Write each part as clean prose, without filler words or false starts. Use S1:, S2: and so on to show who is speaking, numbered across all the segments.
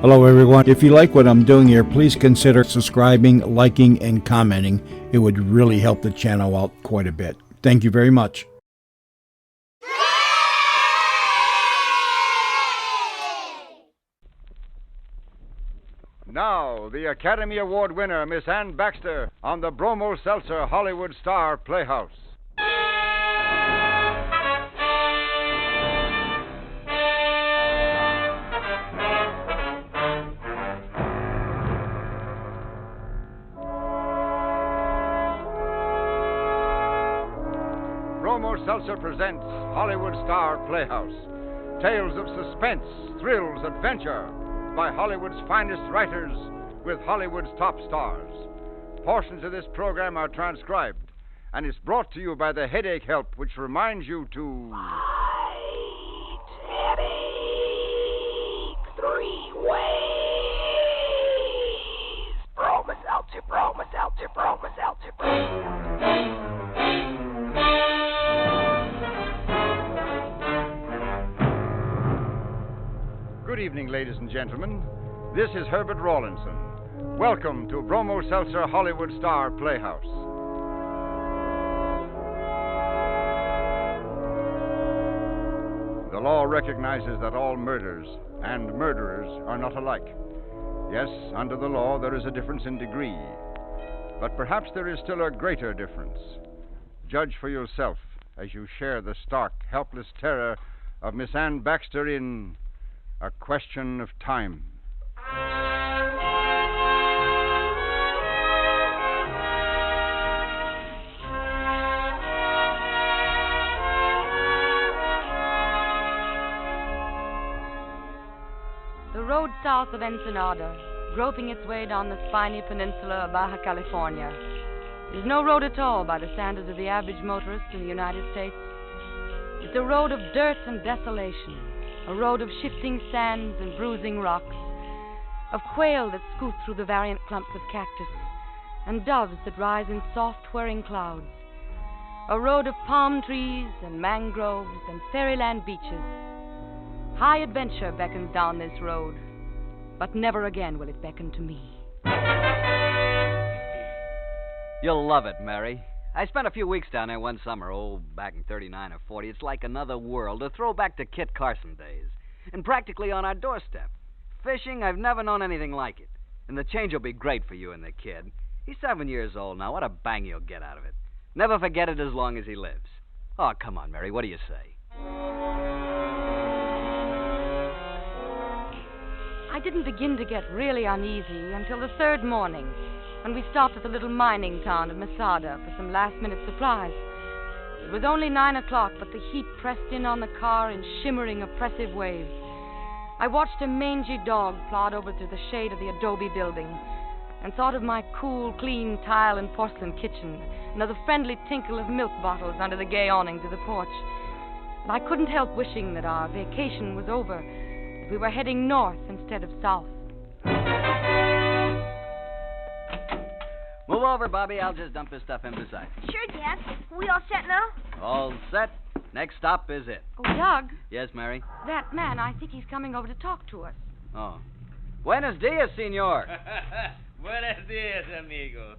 S1: Hello, everyone. If you like what I'm doing here, please consider subscribing, liking, and commenting. It would really help the channel out quite a bit. Thank you very much.
S2: Now, the Academy Award winner, Miss Ann Baxter, on the Bromo Seltzer Hollywood Star Playhouse. Bromo Seltzer presents Hollywood Star Playhouse. Tales of suspense, thrills, adventure, by Hollywood's finest writers with Hollywood's top stars. Portions of this program are transcribed and is brought to you by the Headache Help, which reminds you to...
S3: Fight headache 3 ways. Bromo-Seltzer, Bromo-Seltzer, Bromo-Seltzer,
S2: Good evening, ladies and gentlemen. This is Herbert Rawlinson. Welcome to Bromo Seltzer Hollywood Star Playhouse. The law recognizes that all murders and murderers are not alike. Yes, under the law there is a difference in degree, but perhaps there is still a greater difference. Judge for yourself as you share the stark, helpless terror of Miss Ann Baxter in A Question of Time.
S4: The road south of Ensenada, groping its way down the spiny peninsula of Baja California, is no road at all by the standards of the average motorist in the United States. It's a road of dirt and desolation, a road of shifting sands and bruising rocks, of quail that scoot through the variant clumps of cactus, and doves that rise in soft whirring clouds, a road of palm trees and mangroves and fairyland beaches. High adventure beckons down this road, but never again will it beckon to me.
S5: You'll love it, Mary. I spent a few weeks down there one summer, back in 39 or 40. It's like another world, a throwback to Kit Carson days, and practically on our doorstep. Fishing, I've never known anything like it. And the change will be great for you and the kid. He's 7 years old now. What a bang you'll get out of it. Never forget it as long as he lives. Oh, come on, Mary. What do you say?
S4: I didn't begin to get really uneasy until the third morning, when we stopped at the little mining town of Masada for some last-minute supplies. It was only 9 o'clock, but the heat pressed in on the car in shimmering, oppressive waves. I watched a mangy dog plod over to the shade of the adobe building and thought of my cool, clean tile and porcelain kitchen and of the friendly tinkle of milk bottles under the gay awnings of the porch. And I couldn't help wishing that our vacation was over, that we were heading north instead of south.
S5: Move over, Bobby. I'll just dump this stuff in beside.
S6: Sure, Dad. We all set now?
S5: All set. Next stop is it.
S4: Oh, Doug.
S5: Yes, Mary?
S4: That man, I think he's coming over to talk to us.
S5: Oh. Buenos dias, senor.
S7: Buenos dias, amigo.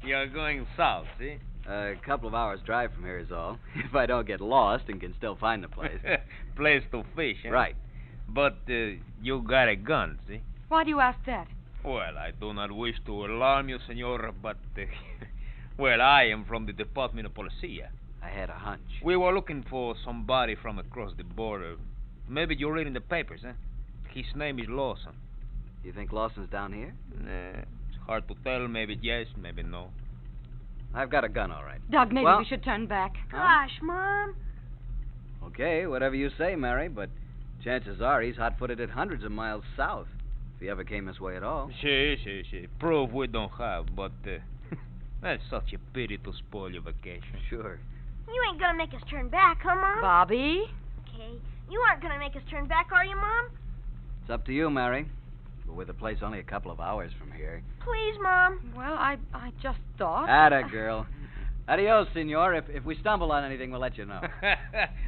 S7: You're going south, see?
S5: A couple of hours' drive from here is all. If I don't get lost and can still find the place.
S7: Place to fish, eh?
S5: Right.
S7: But you got a gun, see?
S4: Why do you ask that?
S7: Well, I do not wish to alarm you, senor, but... well, I am from the Department of Policia.
S5: I had a hunch.
S7: We were looking for somebody from across the border. Maybe you're reading the papers, eh? His name is Lawson.
S5: You think Lawson's down here?
S7: Nah, it's hard to tell. Maybe yes, maybe no.
S5: I've got a gun, all right.
S4: Doug, maybe we should turn back.
S6: Gosh, Mom.
S5: Okay, whatever you say, Mary, but chances are he's hot-footed at hundreds of miles south, if he ever came this way at all.
S7: See. Proof we don't have, but that's such a pity to spoil your vacation.
S5: Sure.
S6: You ain't gonna make us turn back, huh, Mom?
S4: Bobby?
S6: Okay. You aren't gonna make us turn back, are you, Mom?
S5: It's up to you, Mary. But with the place only a couple of hours from here.
S6: Please, Mom.
S4: Well, I just thought...
S5: Atta, girl. Adios, senor. If we stumble on anything, we'll let you know.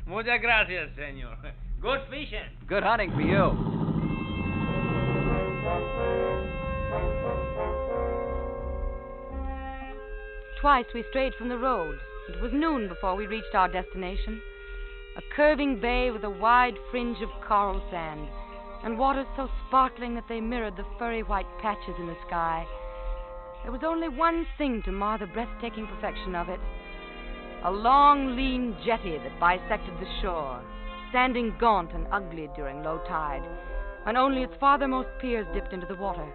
S7: Muchas gracias, senor. Good fishing.
S5: Good hunting for you.
S4: twice we strayed from the road. It was noon before we reached our destination. A curving bay with a wide fringe of coral sand, and waters so sparkling that they mirrored the furry white patches in the sky. There was only one thing to mar the breathtaking perfection of it. A long, lean jetty that bisected the shore, standing gaunt and ugly during low tide, when only its farthermost piers dipped into the water.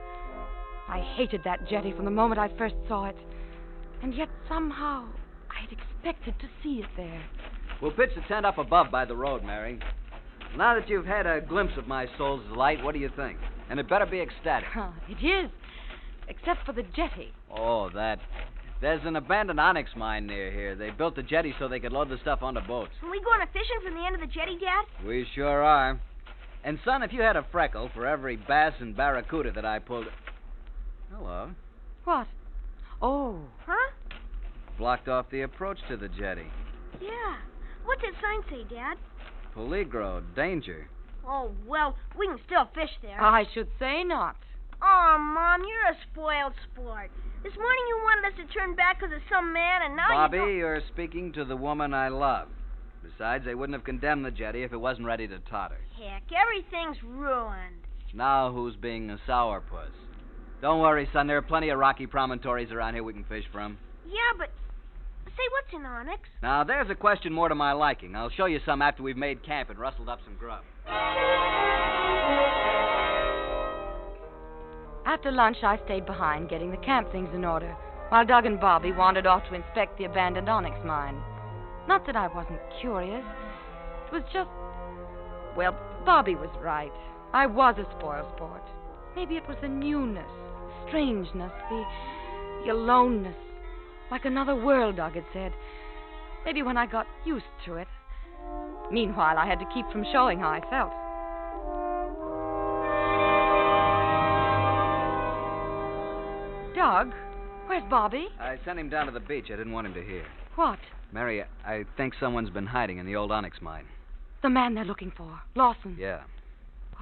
S4: I hated that jetty from the moment I first saw it, and yet somehow I had expected to see it there.
S5: We'll pitch the tent up above by the road, Mary. Now that you've had a glimpse of my soul's delight, what do you think? And it better be ecstatic.
S4: It is, except for the jetty.
S5: Oh, that. There's an abandoned onyx mine near here. They built the jetty so they could load the stuff onto boats.
S6: Are we going fishing from the end of the jetty, Dad?
S5: We sure are. And, son, if you had a freckle for every bass and barracuda that I pulled... Hello.
S4: What? Oh.
S6: Huh?
S5: Blocked off the approach to the jetty.
S6: Yeah. What's that sign say, Dad?
S5: Peligro, danger.
S6: Oh, well, we can still fish there.
S4: I should say not.
S6: Oh, Mom, you're a spoiled sport. This morning you wanted us to turn back because of some man, and now
S5: Bobby,
S6: you don't...
S5: you're speaking to the woman I love. Besides, they wouldn't have condemned the jetty if it wasn't ready to totter.
S6: Heck, everything's ruined.
S5: Now who's being a sourpuss? Don't worry, son. There are plenty of rocky promontories around here we can fish from.
S6: Yeah, but... Say, what's in Onyx?
S5: Now, there's a question more to my liking. I'll show you some after we've made camp and rustled up some grub.
S4: After lunch, I stayed behind getting the camp things in order, while Doug and Bobby wandered off to inspect the abandoned onyx mine. Not that I wasn't curious. It was just... Well, Bobby was right. I was a spoiled sport. Maybe it was the newness, the strangeness, the aloneness. Like another world, Doug had said. Maybe when I got used to it. Meanwhile, I had to keep from showing how I felt. Doug, where's Bobby?
S5: I sent him down to the beach. I didn't want him to hear.
S4: What?
S5: Mary, I think someone's been hiding in the old onyx mine.
S4: The man they're looking for, Lawson.
S5: Yeah.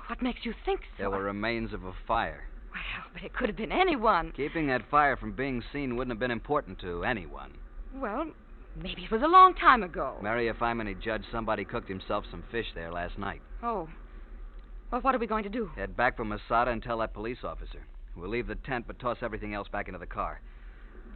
S4: What makes you think so?
S5: There were remains of a fire.
S4: Well, but it could have been anyone.
S5: Keeping that fire from being seen wouldn't have been important to anyone.
S4: Well, maybe it was a long time ago.
S5: Mary, if I'm any judge, somebody cooked himself some fish there last night.
S4: Oh. Well, what are we going to do?
S5: Head back for Masada and tell that police officer. We'll leave the tent, but toss everything else back into the car.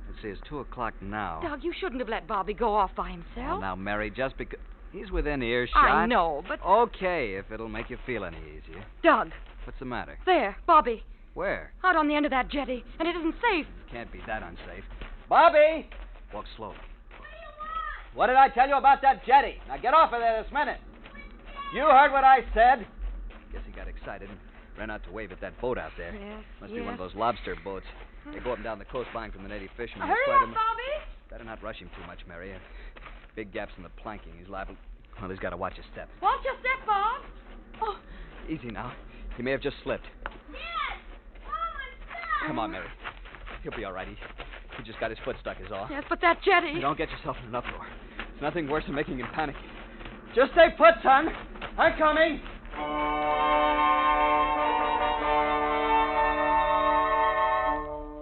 S5: Let's see, it's 2 o'clock now.
S4: Doug, you shouldn't have let Bobby go off by
S5: Oh,
S4: himself.
S5: now, Mary, just because... He's within earshot.
S4: I know, but...
S5: Okay, if it'll make you feel any easier.
S4: Doug.
S5: What's the matter?
S4: There, Bobby.
S5: Where?
S4: Out on the end of that jetty, and it isn't safe.
S5: Can't be that unsafe. Bobby! Walk slowly. What did I tell you about that jetty? Now get off of there this minute. You heard what I said. Guess he got excited and ran out to wave at that boat out there.
S4: Yes,
S5: Must be one of those lobster boats. They go up and down the coast buying from the native fishermen.
S4: Hurry up, Bobby!
S5: Better not rush him too much, Mary. Big gaps in the planking. He's liable... Well, he's got to watch his step.
S4: Watch your step, Bob. Oh.
S5: Easy now. He may have just slipped.
S6: Dad! Mom, I'm stuck!
S5: Come on, Mary. He'll be all right. He just got his foot stuck is all.
S4: Yes, but that jetty...
S5: Don't get yourself in an uproar. It's nothing worse than making him panic. Just stay put, son. I'm coming.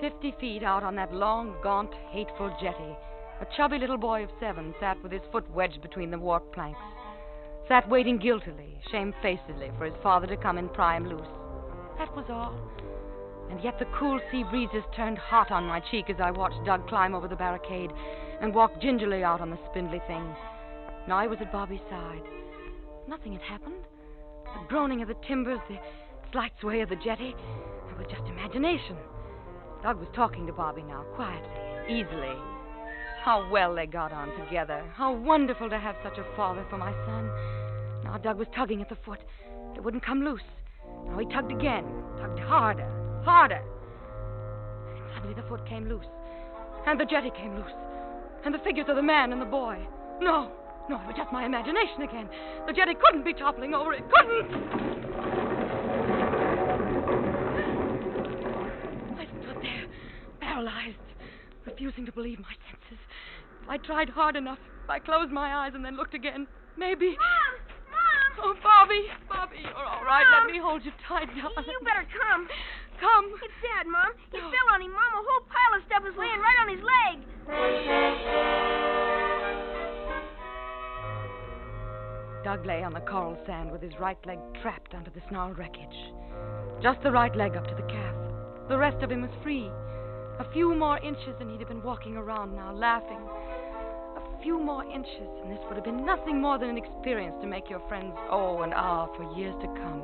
S4: 50 feet out on that long, gaunt, hateful jetty, a chubby little boy of 7 sat with his foot wedged between the warp planks. Sat waiting guiltily, shamefacedly, for his father to come and pry him loose. That was all. And yet the cool sea breezes turned hot on my cheek as I watched Doug climb over the barricade and walk gingerly out on the spindly thing. Now I was at Bobby's side. Nothing had happened. The groaning of the timbers, the slight sway of the jetty, it was just imagination. Doug was talking to Bobby now, quietly, easily. How well they got on together. How wonderful to have such a father for my son. Now Doug was tugging at the foot. It wouldn't come loose. Now he tugged again, tugged harder, harder. And suddenly the foot came loose. And the jetty came loose. And the figures of the man and the boy. No, it was just my imagination again. The jetty couldn't be toppling over. It couldn't. I stood there, paralyzed, refusing to believe my senses. If I tried hard enough, if I closed my eyes and then looked again, maybe...
S6: Mom!
S4: Oh, Bobby, you're all right.
S6: Mom.
S4: Let me hold you tight, darling.
S6: You better come.
S4: Come.
S6: It's Dad, Mom. He fell on him, Mom. A whole pile of stuff is laying right on his leg.
S4: Doug lay on the coral sand with his right leg trapped under the snarled wreckage. Just the right leg up to the calf. The rest of him was free. A few more inches and he'd have been walking around now, laughing. A few more inches, and this would have been nothing more than an experience to make your friends oh and ah for years to come.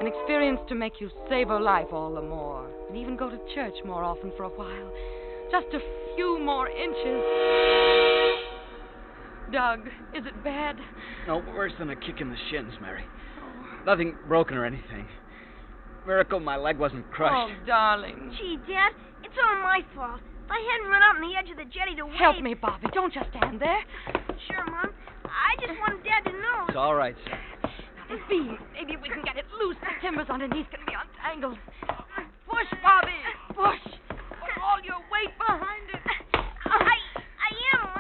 S4: An experience to make you savor life all the more, and even go to church more often for a while. Just a few more inches. Doug, is it bad?
S5: No, worse than a kick in the shins, Mary. Nothing broken or anything. Miracle my leg wasn't crushed.
S4: Oh, darling.
S6: Gee, Dad, it's all my fault. If I hadn't run out on the edge of the jetty to wave...
S4: Help me, Bobby. Don't just stand there.
S6: Sure, Mom. I just wanted Dad to know.
S5: It's all right, sir.
S4: Now, this beam, maybe we can get it loose. The timbers underneath can be untangled. Push, Bobby. Push. Put all your weight behind it.
S6: I am, Mom.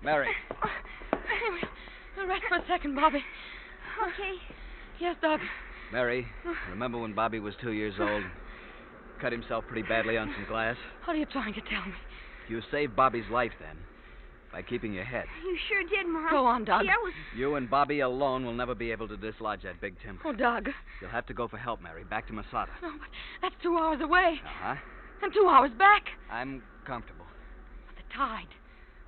S5: Mary.
S4: Rest for a second, Bobby.
S6: Okay.
S4: Yes, Doug.
S5: Mary, remember when Bobby was 2 years old? Cut himself pretty badly on some glass?
S4: What are you trying to tell me?
S5: You saved Bobby's life then, by keeping your head.
S6: You sure did, Mom.
S4: Go on, Doug.
S6: Gee, I was...
S5: You and Bobby alone will never be able to dislodge that big timber.
S4: Oh, Doug.
S5: You'll have to go for help, Mary, back to Masada.
S4: No, but that's 2 hours away.
S5: Uh-huh.
S4: And 2 hours back.
S5: I'm comfortable.
S4: The tide.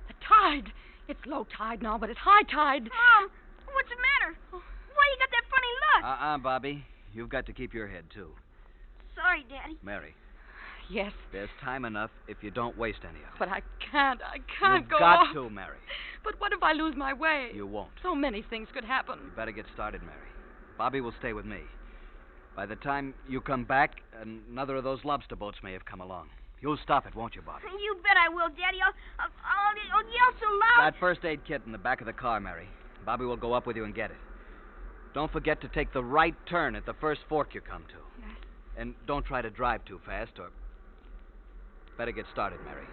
S4: The tide. It's low tide now, but it's high tide.
S6: Mom, what's the matter? Why you got that funny look?
S5: Bobby. You've got to keep your head, too.
S6: Sorry, Daddy.
S5: Mary,
S4: Yes,
S5: there's time enough if you don't waste any of it.
S4: but I can't. I can't
S5: You've
S4: go
S5: got
S4: off.
S5: to, Mary.
S4: But what if I lose my way?
S5: You won't.
S4: So many things could happen.
S5: You better get started, Mary. Bobby will stay with me. By the time you come back, another of those lobster boats may have come along. You'll stop it, won't you, Bobby?
S6: You bet I will, Daddy. I'll yell so loud.
S5: That first aid kit in the back of the car, Mary. Bobby will go up with you and get it. Don't forget to take the right turn at the first fork you come to.
S4: Yes.
S5: And don't try to drive too fast, or... Better get started, Mary.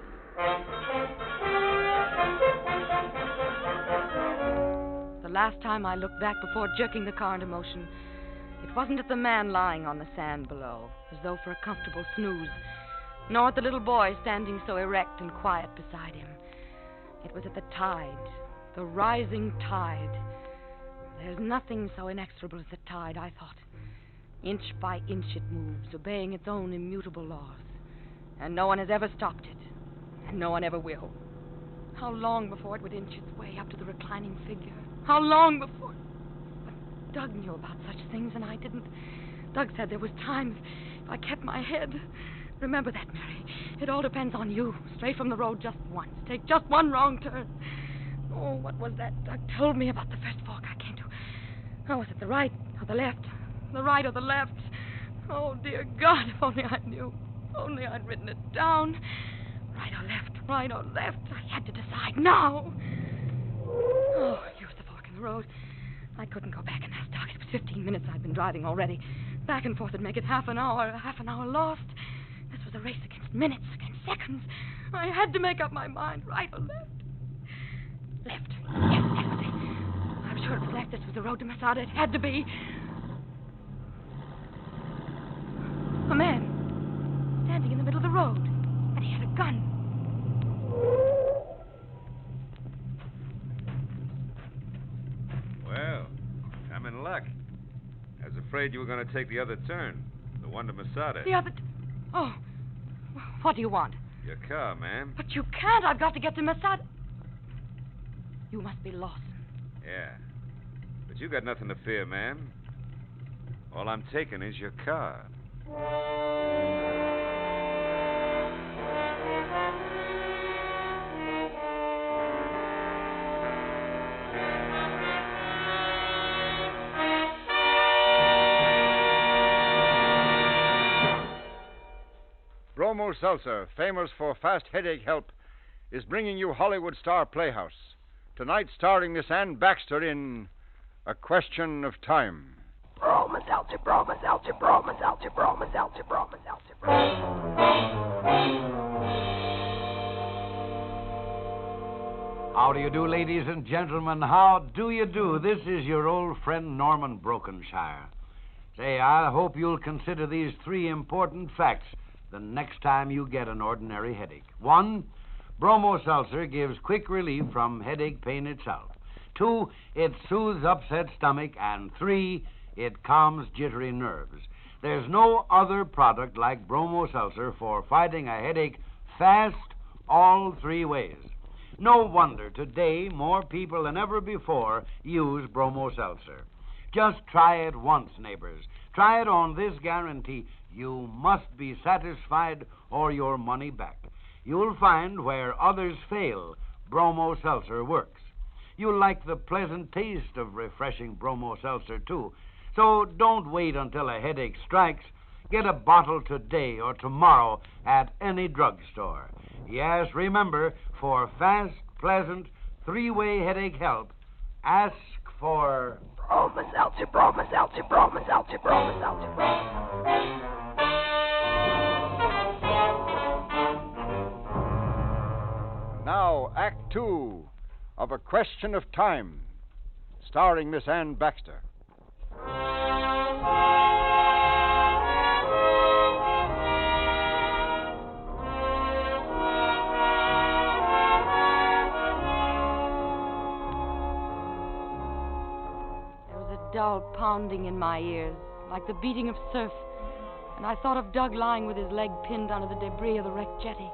S4: The last time I looked back before jerking the car into motion, it wasn't at the man lying on the sand below, as though for a comfortable snooze, nor at the little boy standing so erect and quiet beside him. It was at the tide, the rising tide. There's nothing so inexorable as the tide, I thought. Inch by inch it moves, obeying its own immutable laws. And no one has ever stopped it, and no one ever will. How long before it would inch its way up to the reclining figure? How long before... But Doug knew about such things, and I didn't. Doug said there was time if I kept my head. Remember that, Mary. It all depends on you. Stray from the road just once. Take just one wrong turn. Oh, what was that Doug told me about the first fork I came to? Oh, was it the right or the left? The right or the left? Oh, dear God, if only I knew. If only I'd written it down. Right or left, right or left. I had to decide now. Oh, use the fork in the road. I couldn't go back and ask Doug. It was 15 minutes I'd been driving already. Back and forth would make it half an hour lost. This was a race against minutes, against seconds. I had to make up my mind, right or left. Left. Yes, that was it. I'm sure it was left. This was the road to Masada. It had to be. A man standing in the middle of the road, and he had a gun.
S8: Well, I'm in luck. I was afraid you were going to take the other turn, the one to Masada.
S4: The other... Oh, what do you want?
S8: Your car, ma'am.
S4: But you can't. I've got to get to Masada. You must be Lawson.
S8: Yeah. But you got nothing to fear, ma'am. All I'm taking is your car.
S2: Bromo Seltzer, famous for fast headache help, is bringing you Hollywood Star Playhouse. Tonight starring Miss Ann Baxter in A Question of Time.
S3: Broma Seltzer, Broma Seltzer, Broma Seltzer, Broma Seltzer, Broma Seltzer.
S9: How do you do, ladies and gentlemen? How do you do? This is your old friend Norman Brokenshire. Say, I hope you'll consider these 3 important facts the next time you get an ordinary headache. 1, Bromo Seltzer gives quick relief from headache pain itself. 2, it soothes upset stomach. And 3, it calms jittery nerves. There's no other product like Bromo Seltzer for fighting a headache fast all 3 ways. No wonder today more people than ever before use Bromo Seltzer. Just try it once, neighbors. Try it on this guarantee. You must be satisfied or your money back. You'll find where others fail, Bromo Seltzer works. You'll like the pleasant taste of refreshing Bromo Seltzer, too. So don't wait until a headache strikes. Get a bottle today or tomorrow at any drugstore. Yes, remember, for fast, pleasant, 3-way headache help, ask for...
S3: Bromo Seltzer, Bromo Seltzer, Bromo Seltzer, Bromo Seltzer, Bromo Seltzer.
S2: Now, Act 2 of A Question of Time, starring Miss Ann Baxter.
S4: There was a dull pounding in my ears, like the beating of surf, and I thought of Doug lying with his leg pinned under the debris of the wrecked jetty,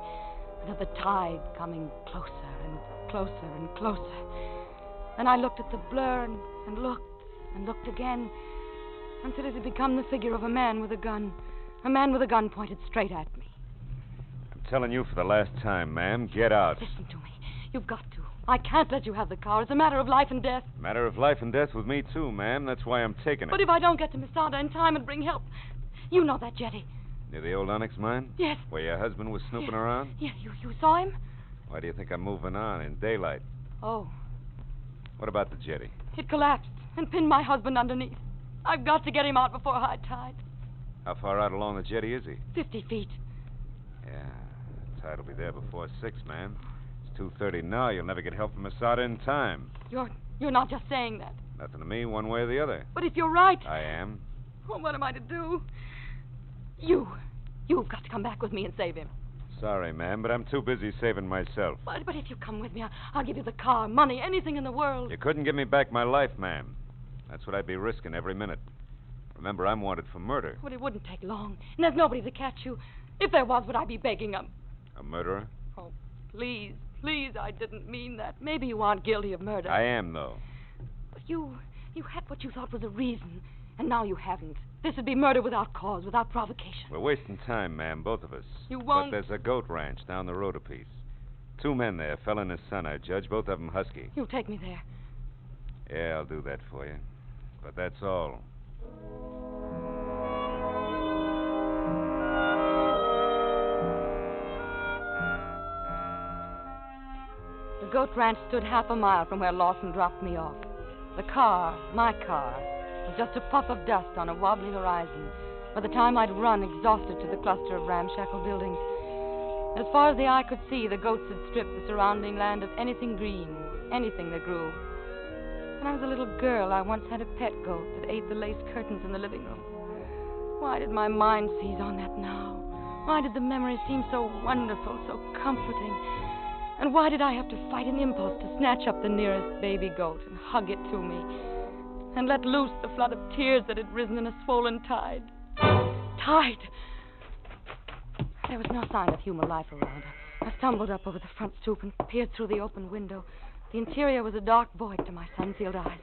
S4: and of the tide coming closer and closer and closer. Then I looked at the blur and looked again, until it had become the figure of a man with a gun pointed straight at me.
S8: I'm telling you for the last time, ma'am, get out.
S4: Listen to me. You've got to. I can't let you have the car. It's a matter of life and death.
S8: Matter of life and death with me, too, ma'am. That's why I'm taking it.
S4: But if I don't get to Masada in time and bring help, you know that jetty.
S8: Near the old Onyx mine?
S4: Yes.
S8: Where your husband was snooping around?
S4: Yeah, you saw him?
S8: Why do you think I'm moving on in daylight?
S4: Oh.
S8: What about the jetty?
S4: It collapsed and pinned my husband underneath. I've got to get him out before high tide.
S8: How far out along the jetty is he?
S4: 50 feet.
S8: Yeah, tide will be there before 6, ma'am. It's 2:30 now. You'll never get help from Masada in time.
S4: You're not just saying that.
S8: Nothing to me, one way or the other.
S4: But if you're right...
S8: I am.
S4: Well, what am I to do? You've got to come back with me and save him.
S8: Sorry, ma'am, but I'm too busy saving myself.
S4: But if you come with me, I'll give you the car, money, anything in the world.
S8: You couldn't give me back my life, ma'am. That's what I'd be risking every minute. Remember, I'm wanted for murder.
S4: But it wouldn't take long, and there's nobody to catch you. If there was, would I be begging him?
S8: A murderer?
S4: Oh, please, I didn't mean that. Maybe you aren't guilty of murder.
S8: I am, though.
S4: But you had what you thought was a reason, and now you haven't. This would be murder without cause, without provocation.
S8: We're wasting time, ma'am, both of us.
S4: You won't...
S8: But there's a goat ranch down the road a piece. 2 men there, a fella and his son, I judge, both of them husky.
S4: You'll take me there.
S8: Yeah, I'll do that for you. But that's all.
S4: The goat ranch stood half a mile from where Lawson dropped me off. The car, my car, was just a puff of dust on a wobbly horizon by the time I'd run exhausted to the cluster of ramshackle buildings. As far as the eye could see, the goats had stripped the surrounding land of anything green, anything that grew. When I was a little girl, I once had a pet goat that ate the lace curtains in the living room. Why did my mind seize on that now? Why did the memory seem so wonderful, so comforting? And why did I have to fight an impulse to snatch up the nearest baby goat and hug it to me and let loose the flood of tears that had risen in a swollen tide? Tide! There was no sign of human life around. I stumbled up over the front stoop and peered through the open window. The interior was a dark void to my sun-sealed eyes.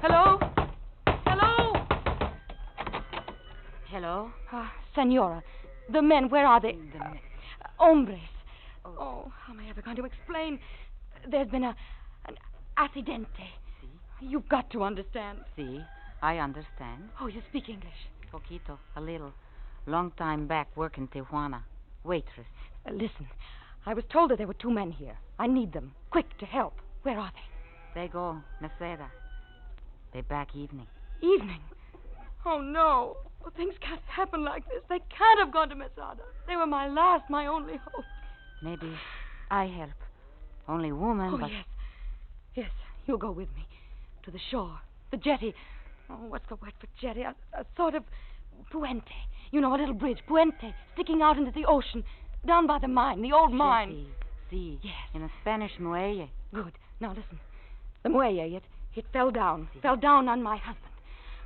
S4: Hello? Hello?
S10: Hello?
S4: Senora, the men, where are they?
S10: The men.
S4: Hombres. Oh, how am I ever going to explain? There's been an accidente.
S10: Si?
S4: You've got to understand.
S10: Si, I understand.
S4: Oh, you speak English?
S10: Poquito, a little. Long time back, work in Tijuana. Waitress.
S4: Listen, I was told that there were 2 men here. I need them. Quick, to help. Where are they?
S10: They go, Mesera. They back evening.
S4: Evening? Oh, no. Well, things can't happen like this. They can't have gone to Mesada. They were my last, my only hope.
S10: Maybe I help. Only woman,
S4: Oh,
S10: but...
S4: yes. Yes, you'll go with me. To the shore. The jetty. Oh, what's the word for jetty? A sort of puente. You know, a little bridge. Puente. Sticking out into the ocean. Down by the mine. The old mine.
S10: Si.
S4: Yes.
S10: In a Spanish muelle.
S4: Good. Now, listen. The muelle, it fell down. Fell down on my husband.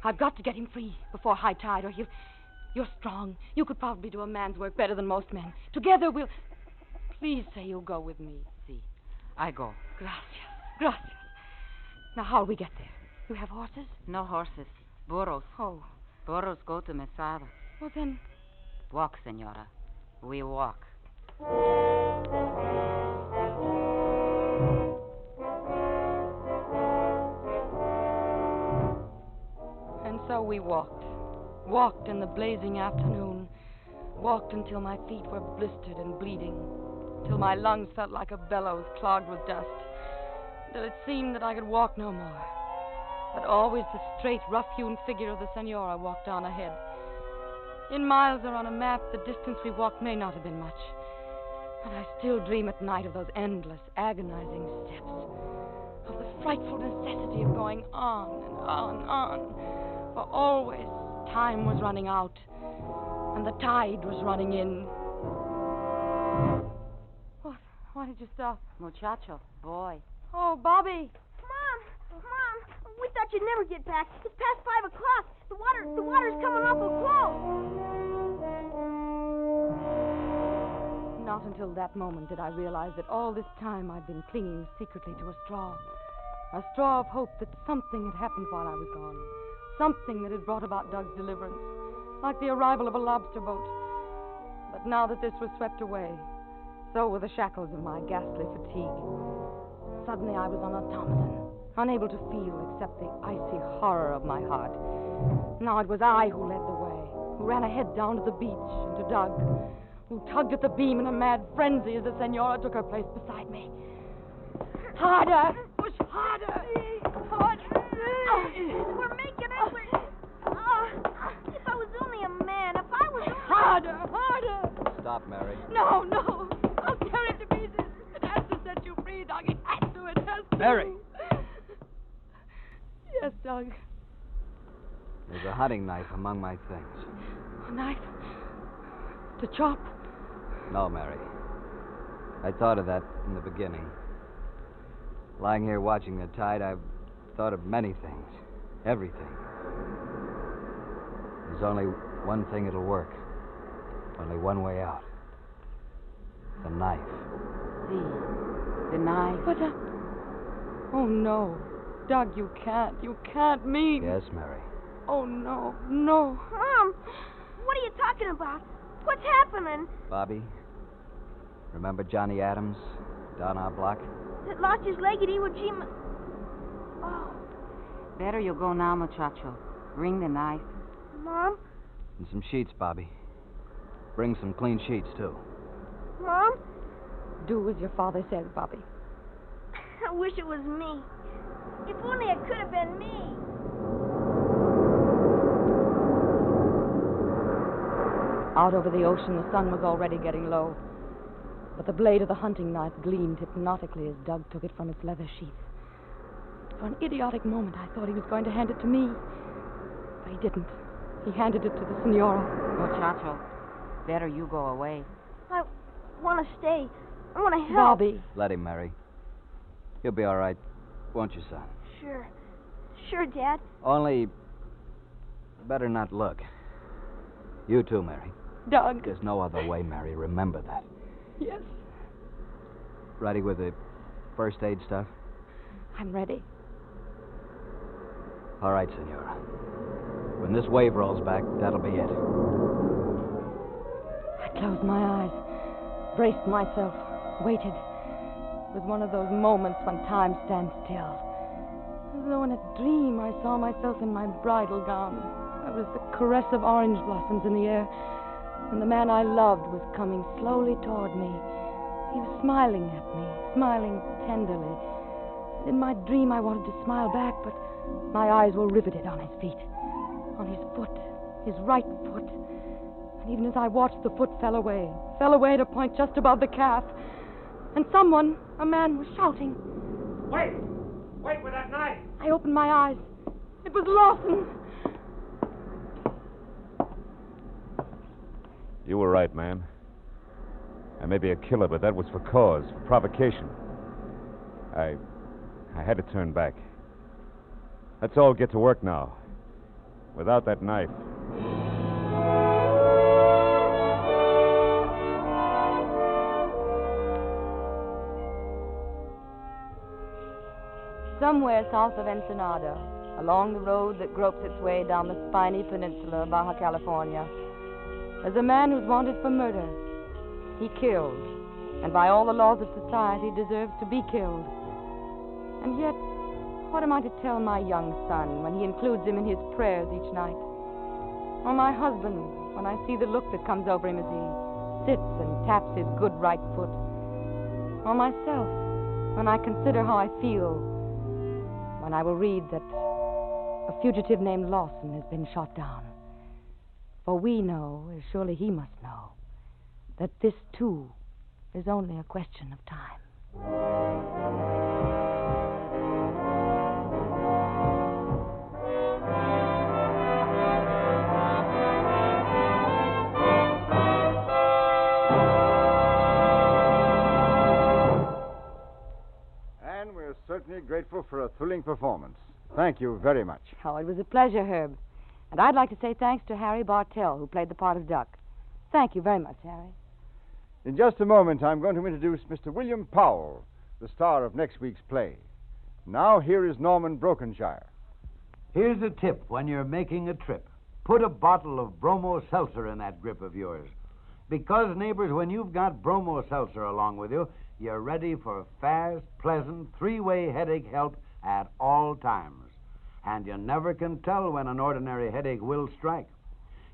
S4: I've got to get him free before high tide, or he'll... You're strong. You could probably do a man's work better than most men. Together we'll... Please say you'll go with me.
S10: Si. I go.
S4: Gracias. Now, how'll we get there? You have horses?
S10: No horses. Burros.
S4: Oh.
S10: Burros go to Mesada.
S4: Well, then...
S10: Walk, senora. We walk.
S4: And so we walked. Walked in the blazing afternoon. Walked until my feet were blistered and bleeding. Till my lungs felt like a bellows clogged with dust. Till it seemed that I could walk no more. But always the straight, rough-hewn figure of the senora walked on ahead. In miles or on a map, the distance we walked may not have been much. But I still dream at night of those endless, agonizing steps. Of the frightful necessity of going on and on. For always time was running out. And the tide was running in. What? Why did you stop?
S10: Muchacho. Boy.
S4: Oh, Bobby.
S6: Mom, we thought you'd never get back. It's past 5 o'clock. The water's coming awful close.
S4: Not until that moment did I realize that all this time I'd been clinging secretly to a straw. A straw of hope that something had happened while I was gone. Something that had brought about Doug's deliverance. Like the arrival of a lobster boat. But now that this was swept away, so were the shackles of my ghastly fatigue. Suddenly I was unautonomous, unable to feel except the icy horror of my heart. Now it was I who led the way, who ran ahead down to the beach and to Doug, who tugged at the beam in a mad frenzy as the senora took her place beside me. Harder! Push harder!
S6: We're making it. If I was only a man, if I was only...
S4: Harder!
S5: Stop, Mary.
S4: No! I'll tear it to pieces. It has to set you free, Doug. It has to.
S5: Mary!
S4: Yes, Doug.
S5: There's a hunting knife among my things.
S4: A knife? To chop?
S5: No, Mary. I thought of that in the beginning. Lying here watching the tide, I've thought of many things. Everything. There's only one thing that'll work. Only one way out. The knife.
S10: Si. The knife.
S4: But, oh, no. Doug, you can't mean...
S5: Yes, Mary.
S4: Oh, no.
S6: Mom, what are you talking about? What's happening?
S5: Bobby, remember Johnny Adams down our block?
S6: That lost his leg at Iwo Jima. Oh.
S10: Better you go now, muchacho. Bring the knife.
S6: Mom?
S5: And some sheets, Bobby. Bring some clean sheets, too.
S6: Mom?
S4: Do as your father says, Bobby.
S6: I wish it was me. If only it could have been me.
S4: Out over the ocean, the sun was already getting low. But the blade of the hunting knife gleamed hypnotically as Doug took it from its leather sheath. For an idiotic moment, I thought he was going to hand it to me. But he didn't. He handed it to the senora.
S10: Muchacho, better you go away.
S6: I want to stay. I want to help.
S4: Bobby.
S5: Let him, Mary. He'll be all right, won't you, son?
S6: Sure, Dad.
S5: Only... better not look. You too, Mary.
S4: Doug.
S5: There's no other way, Mary. Remember that.
S4: Yes.
S5: Ready with the first aid stuff?
S4: I'm ready.
S5: All right, senora. When this wave rolls back, that'll be it.
S4: I closed my eyes, braced myself, waited. It was one of those moments when time stands still. As though in a dream I saw myself in my bridal gown. There was the caress of orange blossoms in the air, and the man I loved was coming slowly toward me. He was smiling at me, smiling tenderly. In my dream I wanted to smile back, but my eyes were riveted on his feet, on his foot, his right foot. And even as I watched, the foot fell away at a point just above the calf. And someone, a man, was shouting.
S11: Wait with that knife.
S4: I opened my eyes. It was Lawson.
S8: You were right, man. I may be a killer, but that was for cause, for provocation. I I had to turn back. Let's all get to work now. Without that knife.
S4: Somewhere south of Ensenada, along the road that gropes its way down the spiny peninsula of Baja California, there's a man who's wanted for murder. He killed, and by all the laws of society deserves to be killed. And yet, what am I to tell my young son when he includes him in his prayers each night? Or my husband, when I see the look that comes over him as he sits and taps his good right foot? Or myself, when I consider how I feel when I will read that a fugitive named Lawson has been shot down? For we know, as surely he must know, that this, too, is only a question of time.
S2: And we're certainly grateful for a thrilling performance. Thank you very much.
S4: Oh, it was a pleasure, Herb. And I'd like to say thanks to Harry Bartell, who played the part of Duck. Thank you very much, Harry.
S2: In just a moment, I'm going to introduce Mr. William Powell, the star of next week's play. Now, here is Norman Brokenshire.
S9: Here's a tip when you're making a trip. Put a bottle of Bromo Seltzer in that grip of yours. Because, neighbors, when you've got Bromo Seltzer along with you, you're ready for fast, pleasant, three-way headache help at all times. And you never can tell when an ordinary headache will strike.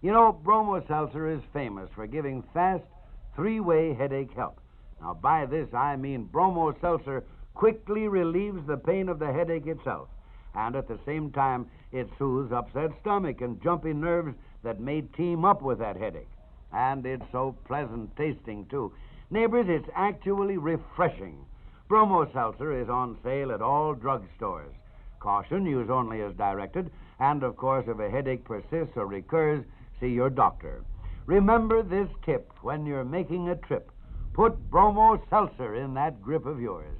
S9: You know, Bromo Seltzer is famous for giving fast, three-way headache help. Now, by this, I mean Bromo Seltzer quickly relieves the pain of the headache itself. And at the same time, it soothes upset stomach and jumpy nerves that may team up with that headache. And it's so pleasant tasting, too. Neighbors, it's actually refreshing. Bromo Seltzer is on sale at all drugstores. Caution, use only as directed. And, of course, if a headache persists or recurs, see your doctor. Remember this tip when you're making a trip. Put Bromo Seltzer in that grip of yours.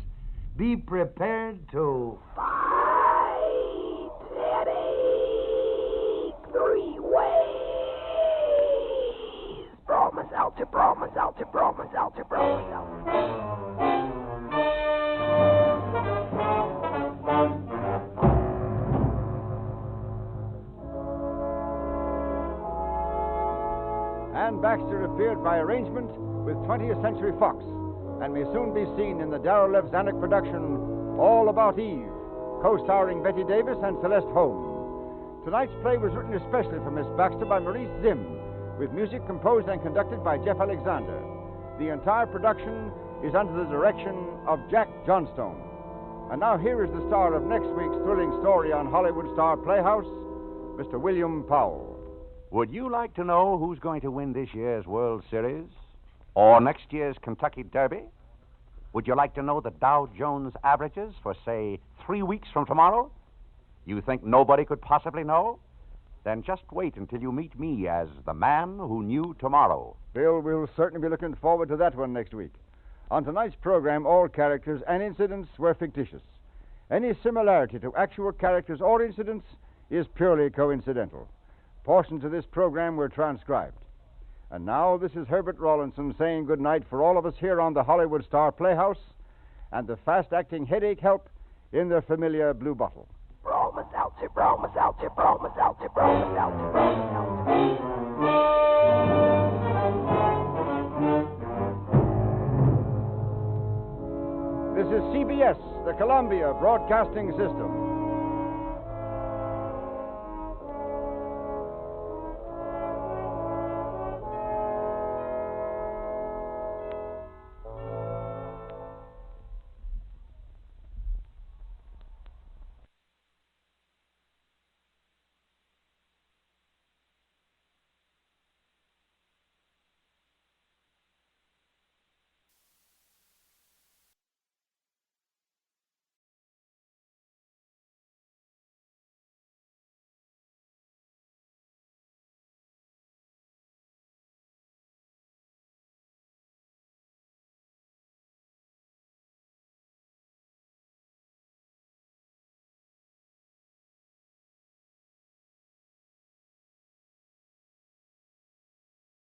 S9: Be prepared to...
S3: Fight headache 3 ways. Bromo Seltzer, Bromo Seltzer, Bromo Seltzer, Bromo Seltzer.
S2: Ann Baxter appeared by arrangement with 20th Century Fox and may soon be seen in the Darrell Zanuck production All About Eve, co-starring Betty Davis and Celeste Holm. Tonight's play was written especially for Miss Baxter by Maurice Zimm, with music composed and conducted by Jeff Alexander. The entire production is under the direction of Jack Johnstone. And now here is the star of next week's thrilling story on Hollywood Star Playhouse, Mr. William Powell.
S12: Would you like to know who's going to win this year's World Series? Or next year's Kentucky Derby? Would you like to know the Dow Jones averages for, say, 3 weeks from tomorrow? You think nobody could possibly know? Then just wait until you meet me as the man who knew tomorrow.
S2: Bill, we'll certainly be looking forward to that one next week. On tonight's program, all characters and incidents were fictitious. Any similarity to actual characters or incidents is purely coincidental. Portions of this program were transcribed. And now, this is Herbert Rawlinson saying good night for all of us here on the Hollywood Star Playhouse and the fast-acting headache help in their familiar blue bottle.
S3: Bromo Seltzer, Bromo Seltzer, Bromo Seltzer, Bromo Seltzer, Bromo Seltzer.
S2: This is CBS, the Columbia Broadcasting System.